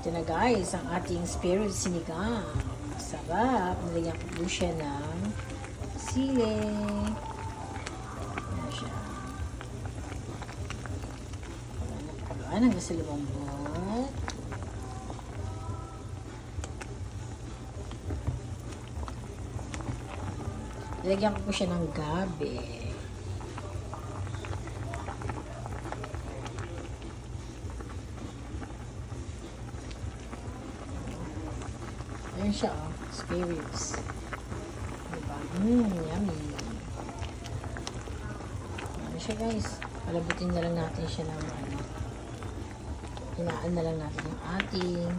Ito na guys, ang ating spare ribs sinigang. Sarap. Nilagyan ko po siya ng sili. Ayan siya. Napakaluan hanggang sa lumambot. Nilagyan ko po siya ng gabi. Ayan siya, oh. Spare ribs. Diba? Yummy. Ayan siya, guys. Palabutin na lang natin siya ng hinaan na lang natin yung ating